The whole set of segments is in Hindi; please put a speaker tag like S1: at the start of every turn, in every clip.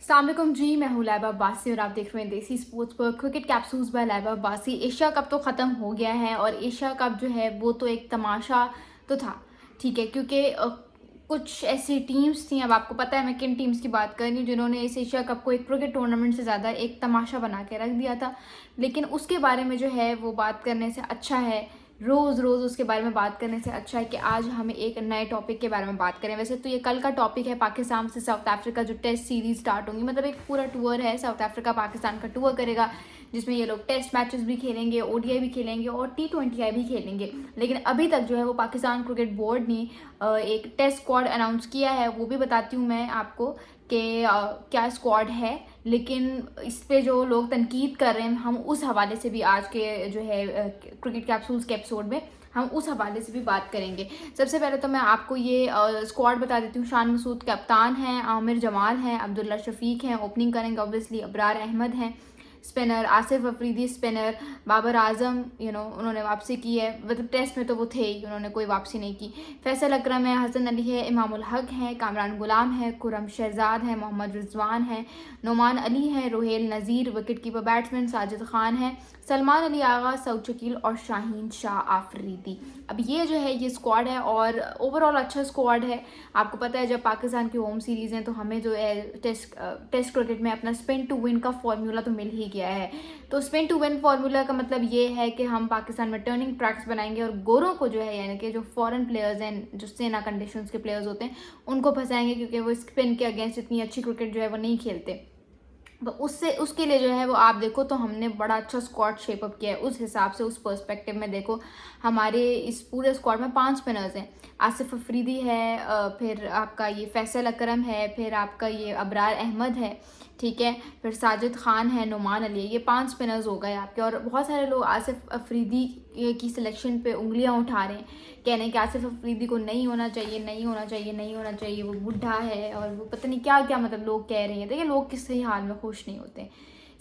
S1: अस्सलामुअलैकुम जी, मैं हूँ लैबा अब्बासी और आप देख रहे हैं देसी स्पोर्ट्स पर cricket capsules by Laiba Abbasi. Asia cup तो ख़त्म हो गया है और एशिया कप जो है वो तो एक तमाशा तो था, ठीक है, क्योंकि कुछ ऐसी टीम्स थी, अब आपको पता है मैं किन टीम्स की बात कर रही हूँ, जिन्होंने इस एशिया कप को एक क्रिकेट टूर्नामेंट से ज़्यादा एक तमाशा बना के रख दिया था। लेकिन उसके बारे में जो है वो बात करने से अच्छा है, रोज़ रोज़ उसके बारे में बात करने से अच्छा है कि आज हमें एक नए टॉपिक के बारे में बात करें। वैसे तो ये कल का टॉपिक है, पाकिस्तान से साउथ अफ्रीका जो टेस्ट सीरीज स्टार्ट होंगी, मतलब एक पूरा टूर है, साउथ अफ्रीका पाकिस्तान का टूर करेगा, जिसमें ये लोग टेस्ट मैचेस भी खेलेंगे, ओडीआई भी खेलेंगे और T20I भी खेलेंगे। लेकिन अभी तक जो है वो पाकिस्तान क्रिकेट बोर्ड ने एक टेस्ट स्क्वाड अनाउंस किया है, वो भी बताती हूँ मैं आपको कि क्या स्क्वाड है। लेकिन इस पे जो लोग तनकीद कर रहे हैं, हम उस हवाले से भी आज के जो है क्रिकेट कैप्सूल्स के एपिसोड में हम उस हवाले से भी बात करेंगे। सबसे पहले तो मैं आपको ये स्क्वाड बता देती हूँ। शान मसूद कप्तान हैं, आमिर जमाल हैं, अब्दुल्ला शफीक हैं, ओपनिंग करेंगे ऑब्वियसली अबरार अहमद हैं, स्पिनर आसिफ अफरीदी, स्पिनर बाबर आजम, उन्होंने वापसी की है, मतलब टेस्ट में तो वो थे ही, उन्होंने कोई वापसी नहीं की। फैसल अकरम है, हसन अली है, इमामुल हक हैं, कामरान गुलाम है, खुरम शहजाद हैं, मोहम्मद रिजवान हैं, नोमान अली हैं, Rohail Nazir, wicket keeper batsman Sajid Khan हैं, सलमान अली आगा, सऊद शकील और शाहीन शाह आफरीदी। अब ये जो है ये स्क्वाड है और ओवरऑल अच्छा स्क्वाड है। आपको पता है जब पाकिस्तान की होम सीरीज़ हैं तो हमें जो है टेस्ट क्रिकेट में अपना स्पिन टू विन का फॉर्मूला तो मिल ही गया है। तो स्पिन टू विन फार्मूला का मतलब ये है कि हम पाकिस्तान में टर्निंग ट्रैक्स बनाएंगे और गोरों को जो है, यानी कि जो फॉरेन प्लेयर्स हैं, जो सेना कंडीशंस के प्लेयर्स होते हैं, उनको फंसाएंगे, क्योंकि वो स्पिन के अगेंस्ट इतनी अच्छी क्रिकेट जो है वो नहीं खेलते। तो उसके लिए जो है वो आप देखो तो हमने बड़ा अच्छा स्क्वाड शेप अप किया है। उस हिसाब से, उस पर्सपेक्टिव में देखो, हमारे इस पूरे स्क्वाड में 5 स्पिनर्स हैं। आसिफ अफरीदी है, फिर आपका ये फैसल अकरम है, फिर आपका ये अबरार अहमद है, ठीक है, फिर साजिद खान है, नोमान अली है। ये 5 स्पिनर्स हो गए आपके। और बहुत सारे लोग आसिफ अफरीदी की सिलेक्शन पे उंगलियां उठा रहे हैं, कह रहे हैं कि आसिफ अफरीदी को नहीं होना चाहिए, नहीं होना चाहिए, नहीं होना चाहिए, वो बुढ़ा है और वो पता नहीं क्या क्या, मतलब लोग कह रहे हैं। देखिए, लोग किसी ही हाल में खुश नहीं होते,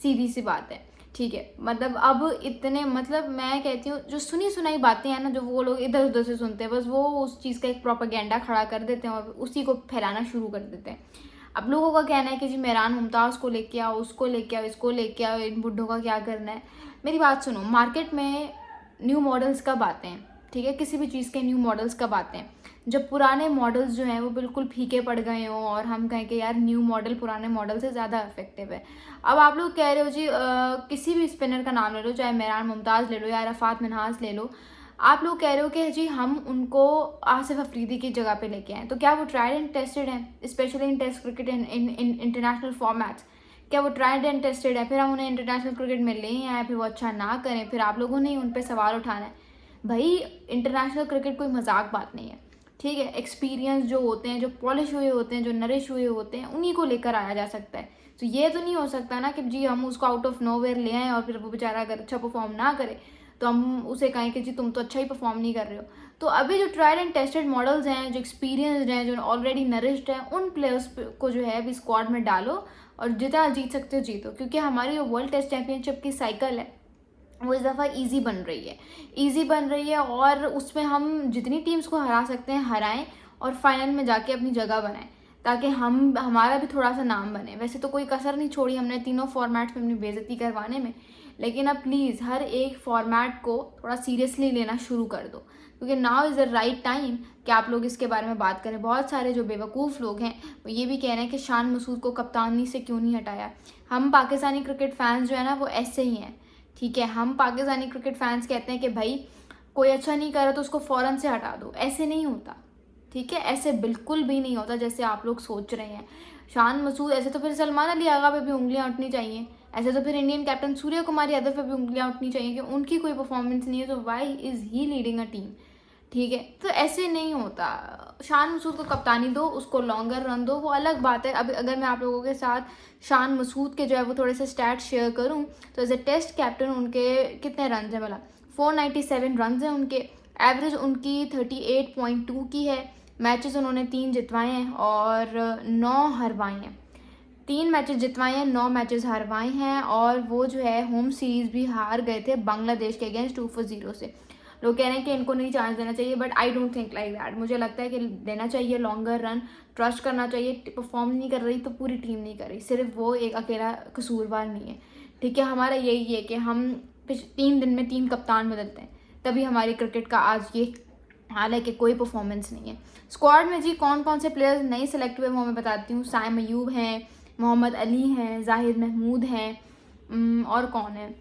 S1: सीधी सी बात है, ठीक है। मतलब अब इतने, मतलब मैं कहती हूँ जो सुनी सुनाई बातें हैं ना, जो वो लोग इधर उधर से सुनते हैं, बस वो उस चीज़ का एक प्रोपेगेंडा खड़ा कर देते हैं और उसी को फैलाना शुरू कर देते हैं। अब लोगों का कहना है कि जी मेहरान मुमताज़ को लेके आओ, उसको लेके आओ, इसको लेके आओ, इन बुड्ढों का क्या करना है। मेरी बात सुनो, मार्केट में न्यू मॉडल्स कब आते हैं, ठीक है, किसी भी चीज़ के न्यू मॉडल्स कब आते हैं? जब पुराने मॉडल्स जो हैं वो बिल्कुल फीके पड़ गए हों और हम कहें कि यार न्यू मॉडल पुराने मॉडल से ज़्यादा इफेक्टिव है। अब आप लोग कह रहे हो जी किसी भी स्पिनर का नाम ले लो, चाहे मेहरान मुमताज़ ले लो या रफ़ात मिन्हाज ले लो, आप लोग कह रहे हो कि जी हम उनको आसिफ अफरीदी की जगह पे लेके आए, तो क्या वो ट्राइड एंड टेस्टेड हैं, specially in test cricket, in international formats? क्या वो ट्राइड एंड टेस्टेड है? फिर हम उन्हें इंटरनेशनल क्रिकेट में ले आए, फिर वो अच्छा ना करें, फिर आप लोगों ने ही उन पर सवाल उठाना है। भाई, इंटरनेशनल क्रिकेट कोई मजाक बात नहीं है, ठीक है। एक्सपीरियंस जो होते हैं, जो पॉलिश हुए होते हैं, जो नरिश हुए होते हैं, उन्हीं को लेकर आया जा सकता है। तो ये तो नहीं हो सकता ना कि जी हम उसको आउट ऑफ नोवेयर ले आएँ और फिर वो बेचारा अगर अच्छा परफॉर्म ना करे तो हम उसे कहें कि जी तुम तो अच्छा ही परफॉर्म नहीं कर रहे हो। तो अभी जो ट्राइड एंड टेस्टेड मॉडल्स हैं, जो एक्सपीरियंसड हैं, जो ऑलरेडी नरिश्ड हैं, उन प्लेयर्स को जो है अभी स्क्वाड में डालो और जितना जीत सकते हो जीतो, क्योंकि हमारी जो वर्ल्ड टेस्ट चैंपियनशिप की साइकिल है वो इस दफ़ा ईजी बन रही है, ईजी बन रही है और उसमें हम जितनी टीम्स को हरा सकते हैं हराएं और फाइनल में जाके अपनी जगह बनाएं, ताकि हमारा भी थोड़ा सा नाम बने। वैसे तो कोई कसर नहीं छोड़ी हमने तीनों फॉर्मेट्स में अपनी बेइज्जती करवाने में, लेकिन अब प्लीज़ हर एक फॉर्मेट को थोड़ा सीरियसली लेना शुरू कर दो, क्योंकि now is the right time कि आप लोग इसके बारे में बात करें। बहुत सारे जो बेवकूफ़ लोग हैं वो ये भी कह रहे हैं कि शान मसूद को कप्तानी से क्यों नहीं हटाया। हम पाकिस्तानी क्रिकेट फैंस जो है ना वो ऐसे ही हैं, ठीक है। हम पाकिस्तानी क्रिकेट फैंस कहते हैं कि भाई कोई अच्छा नहीं कर रहा तो उसको फ़ौरन से हटा दो। ऐसे नहीं होता, ठीक है, ऐसे बिल्कुल भी नहीं होता जैसे आप लोग सोच रहे हैं। शान मसूद, ऐसे तो फिर सलमान अली आगा पे भी उंगलियां उठनी चाहिए, ऐसे तो फिर इंडियन कैप्टन सूर्य कुमार यादव पे भी उंगलियां उठनी चाहिए कि उनकी कोई परफॉर्मेंस नहीं है तो why is he leading a team, ठीक है। तो ऐसे नहीं होता। शान मसूद को कप्तानी दो, उसको लॉन्गर रन दो, वो अलग बात है। अब अगर मैं आप लोगों के साथ शान मसूद के जो है वो थोड़े से स्टैट शेयर करूं तो एज ए टेस्ट कैप्टन उनके कितने रन हैं भला? 497 रन हैं उनके। एवरेज उनकी 38.2 की है। मैचेस उन्होंने 3 जितवाए हैं और 9 हरवाए हैं। 3 मैचेस जितवाए हैं, 9 मैचेस हरवाए हैं और वो जो है होम सीरीज़ भी हार गए थे बांग्लादेश के अगेंस्ट 2-0 से। लोग कह रहे हैं कि इनको नहीं चांस देना चाहिए, but I don't think like that. मुझे लगता है कि देना चाहिए लॉन्गर रन, ट्रस्ट करना चाहिए। परफॉर्म नहीं कर रही तो पूरी टीम नहीं कर रही, सिर्फ वो एक अकेला कसूरवार नहीं है, ठीक है। हमारा यही है कि हम 3 दिन में 3 कप्तान बदलते हैं, तभी हमारी क्रिकेट का आज ये हाल है कि कोई परफॉर्मेंस नहीं है। स्क्वाड में जी कौन कौन से प्लेयर्स नहीं सेलेक्ट हुए वो मैं बताती हूँ। साइम अयूब हैं, मोहम्मद अली हैं, जाहिद महमूद हैं, और कौन है,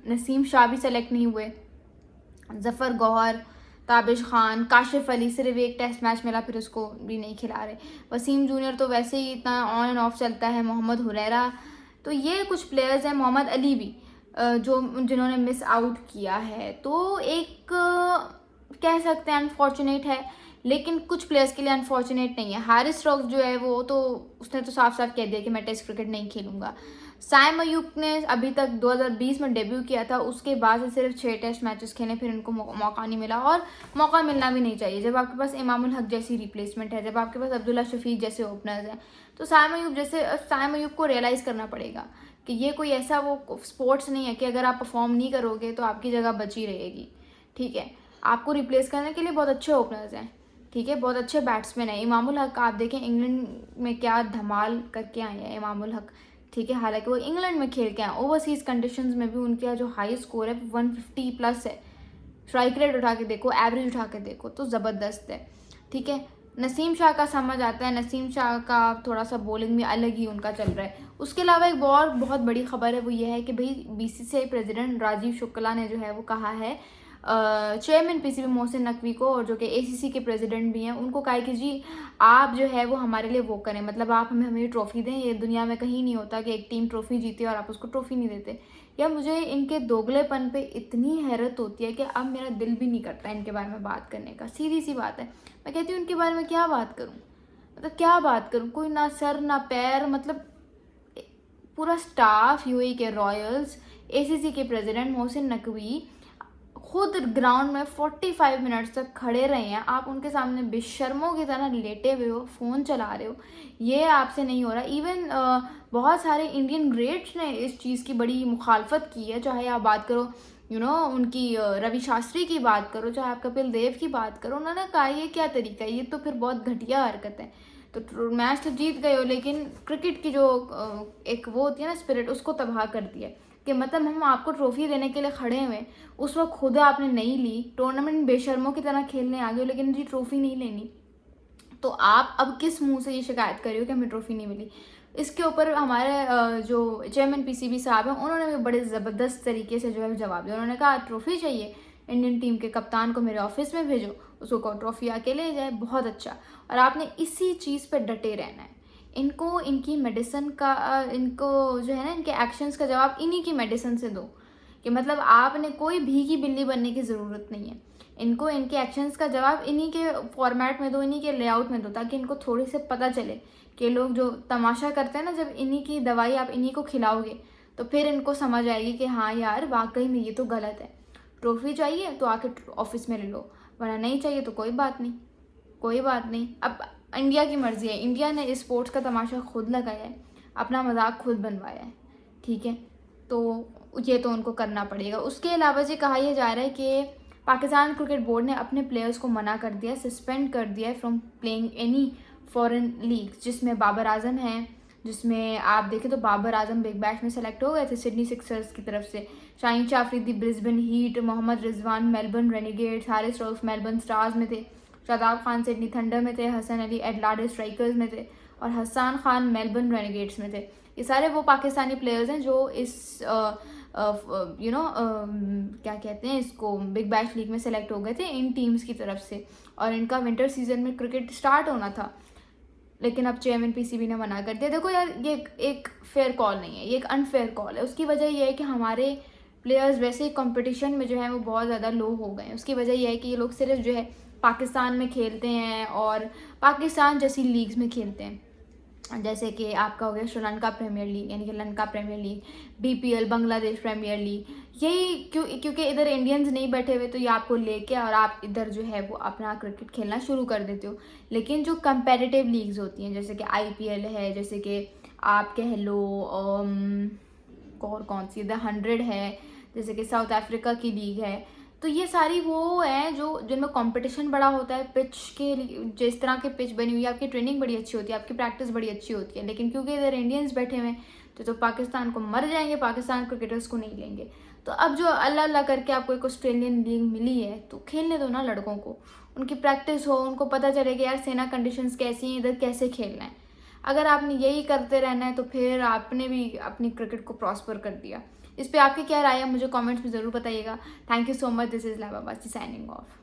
S1: नसीम शाह भी सेलेक्ट नहीं हुए, जफ़र गौहर, ताबिश खान, काशिफ अली सिर्फ एक टेस्ट मैच मिला फिर उसको भी नहीं खिला रहे, वसीम जूनियर तो वैसे ही इतना ऑन एंड ऑफ चलता है, मोहम्मद हुरैरा, तो ये कुछ प्लेयर्स हैं, मोहम्मद अली भी जो जिन्होंने मिस आउट किया है। तो एक कह सकते हैं अनफॉर्चुनेट है, लेकिन कुछ प्लेयर्स के लिए अनफॉर्चुनेट नहीं है। हारिस स्टोक्स जो है वो तो उसने तो साफ साफ कह दिया कि मैं टेस्ट क्रिकेट नहीं खेलूंगा। साइम अयूब ने अभी तक 2020 में डेब्यू किया था, उसके बाद से सिर्फ 6 टेस्ट मैचेस खेले, फिर इनको मौका नहीं मिला, और मौका मिलना भी नहीं चाहिए जब आपके पास इमामुल हक जैसी रिप्लेसमेंट है, जब आपके पास अब्दुल्ला शफीक जैसे ओपनर्स हैं। तो साइम अयूब को रियलाइज़ करना पड़ेगा कि ये कोई ऐसा वो स्पोर्ट्स नहीं है कि अगर आप परफॉर्म नहीं करोगे तो आपकी जगह बची रहेगी, ठीक है। आपको रिप्लेस करने के लिए बहुत अच्छे ओपनर्स हैं, ठीक है, बहुत अच्छे बैट्समैन हैं। इमामुल हक आप देखें इंग्लैंड में क्या धमाल करके आए हैं इमामुल हक, ठीक है। हालांकि वो इंग्लैंड में खेल के आए, ओवरसीज़ कंडीशंस में भी उनका जो हाई स्कोर है 150+ है। स्ट्राइक रेट उठा के देखो, एवरेज उठा के देखो तो ज़बरदस्त है, ठीक है। नसीम शाह का समझ आता है, नसीम शाह का थोड़ा सा बॉलिंग में अलग ही उनका चल रहा है। उसके अलावा एक और बहुत बड़ी खबर है, वो ये है कि भाई बीसीसीआई प्रेसिडेंट राजीव शुक्ला ने जो है वो कहा है चेयरमैन पीसीबी मोहसिन नकवी को, और जो कि एसीसी के प्रेसिडेंट भी हैं, उनको कहा है कि जी आप जो है वो हमारे लिए वो करें, मतलब आप हमें ट्रॉफ़ी दें। ये दुनिया में कहीं नहीं होता कि एक टीम ट्रॉफ़ी जीती और आप उसको ट्रॉफ़ी नहीं देते। या मुझे इनके दोगलेपन पे इतनी हैरत होती है कि अब मेरा दिल भी नहीं करता इनके बारे में बात करने का। सीधी सी बात है, मैं कहती हूँ इनके बारे में क्या बात करूँ, मतलब क्या बात करूँ, कोई ना सर ना पैर, मतलब पूरा स्टाफ, यूएई के रॉयल्स, एसीसी के प्रेसिडेंट मोहसिन नकवी खुद ग्राउंड में 45 मिनट्स तक खड़े रहे हैं, आप उनके सामने बेशर्मों की तरह लेटे हुए हो, फ़ोन चला रहे हो, ये आपसे नहीं हो रहा। इवन बहुत सारे इंडियन ग्रेट्स ने इस चीज़ की बड़ी मुखालफत की है, चाहे आप बात करो उनकी रवि शास्त्री की बात करो, चाहे आप कपिल देव की बात करो, उन्होंने कहा ये क्या तरीका है, ये तो फिर बहुत घटिया हरकत है। तो मैच तो जीत गए हो, लेकिन क्रिकेट की जो एक वो होती है ना स्पिरिट, उसको तबाह कर दिया कि मतलब हम आपको ट्रॉफी देने के लिए खड़े हुए, उस वक्त खुद आपने नहीं ली, टूर्नामेंट बेशर्मों की तरह खेलने आ गए हो, लेकिन जी ट्रॉफी नहीं लेनी, तो आप अब किस मुंह से ये शिकायत कर रही हो कि हमें ट्रॉफी नहीं मिली। इसके ऊपर हमारे जो चेयरमैन पीसीबी साहब हैं, उन्होंने भी बड़े ज़बरदस्त तरीके से जो है जवाब दिया। उन्होंने कहा ट्रॉफी चाहिए, इंडियन टीम के कप्तान को मेरे ऑफिस में भेजो, उसको कहो ट्रॉफी आके ले जाए, बहुत अच्छा। और आपने इसी चीज़ पर डटे रहना है। इनको इनकी मेडिसिन का इनको जो है ना इनके एक्शंस का जवाब इन्हीं की मेडिसिन से दो, कि मतलब आपने कोई भीगी बिल्ली बनने की ज़रूरत नहीं है। इनको इनके एक्शंस का जवाब इन्हीं के फॉर्मेट में दो, इन्हीं के लेआउट में दो, ताकि इनको थोड़ी से पता चले कि लोग जो तमाशा करते हैं ना, जब इन्हीं की दवाई आप इन्हीं को खिलाओगे तो फिर इनको समझ आएगी कि हाँ यार वाकई में ये तो गलत है। ट्रॉफी चाहिए तो आके ऑफिस में ले लो, वरना नहीं चाहिए तो कोई बात नहीं, कोई बात नहीं। अब इंडिया की मर्ज़ी है, इंडिया ने इस स्पोर्ट्स का तमाशा खुद लगाया है, अपना मजाक खुद बनवाया है, ठीक है, तो ये तो उनको करना पड़ेगा। उसके अलावा ये कहा यह जा रहा है कि पाकिस्तान क्रिकेट बोर्ड ने अपने प्लेयर्स को मना कर दिया, सस्पेंड कर दिया from playing any foreign league, जिसमें बाबर आजम हैं, जिसमें आप देखें तो बाबर आजम बिग बैश में सेलेक्ट हो गए थे सिडनी सिक्सर्स की तरफ से, Shaheen Shah Afridi Brisbane Heat, Mohammad Rizwan Melbourne Renegades, Haris स्टोक्स मेलबर्न स्टार्स में थे, शादाब खान सिडनी थंडर में थे, हसन अली एडलाइड स्ट्राइकर्स में थे, और हसन खान मेलबर्न रेनिगेट्स में थे। ये सारे वो पाकिस्तानी प्लेयर्स हैं जो इस क्या कहते हैं इसको, बिग बैश लीग में सेलेक्ट हो गए थे इन टीम्स की तरफ से, और इनका विंटर सीजन में क्रिकेट स्टार्ट होना था, लेकिन अब चेयरमैन पीसीबी ने मना कर दिया। देखो यार ये एक फेयर कॉल नहीं है, ये एक अनफेयर कॉल है। उसकी वजह यह है कि हमारे प्लेयर्स वैसे ही कंपटीशन में जो है वो बहुत ज़्यादा लो हो गए हैं। उसकी वजह यह है कि ये लोग सिर्फ जो है पाकिस्तान में खेलते हैं और पाकिस्तान जैसी लीग्स में खेलते हैं, जैसे कि आपका हो गया श्रीलंका प्रीमियर लीग, यानी कि Lanka Premier League, BPL Bangladesh Premier League. यही क्योंकि इधर इंडियंस नहीं बैठे हुए, तो ये आपको लेके और आप इधर जो है वो अपना क्रिकेट खेलना शुरू कर देते हो। लेकिन जो कंपेटिटिव लीग्स होती हैं, जैसे कि आईपीएल है, जैसे कि आप कह लो और कौन सी द 100 है, जैसे कि साउथ अफ्रीका की लीग है। तो ये सारी वो हैं जो जिनमें कंपटीशन बड़ा होता है। पिच के जिस तरह की पिच बनी हुई है, आपकी ट्रेनिंग बड़ी अच्छी होती है, आपकी प्रैक्टिस बड़ी अच्छी होती है, लेकिन क्योंकि इधर इंडियंस बैठे हुए हैं तो पाकिस्तान को मर जाएंगे, पाकिस्तान क्रिकेटर्स को नहीं लेंगे। तो अब जो अल्लाह अल्लाह करके आपको एक ऑस्ट्रेलियन लीग मिली है तो खेलने दो ना लड़कों को, उनकी प्रैक्टिस हो, उनको पता चले कि यार सेना कंडीशंस कैसी हैं, इधर कैसे खेलना है। अगर आपने यही करते रहना है तो फिर आपने भी अपनी क्रिकेट को प्रॉस्पर कर दिया। इस पे आपकी क्या राय है मुझे कमेंट्स में ज़रूर बताइएगा। Thank you so much. This is Laiba बासी साइनिंग ऑफ।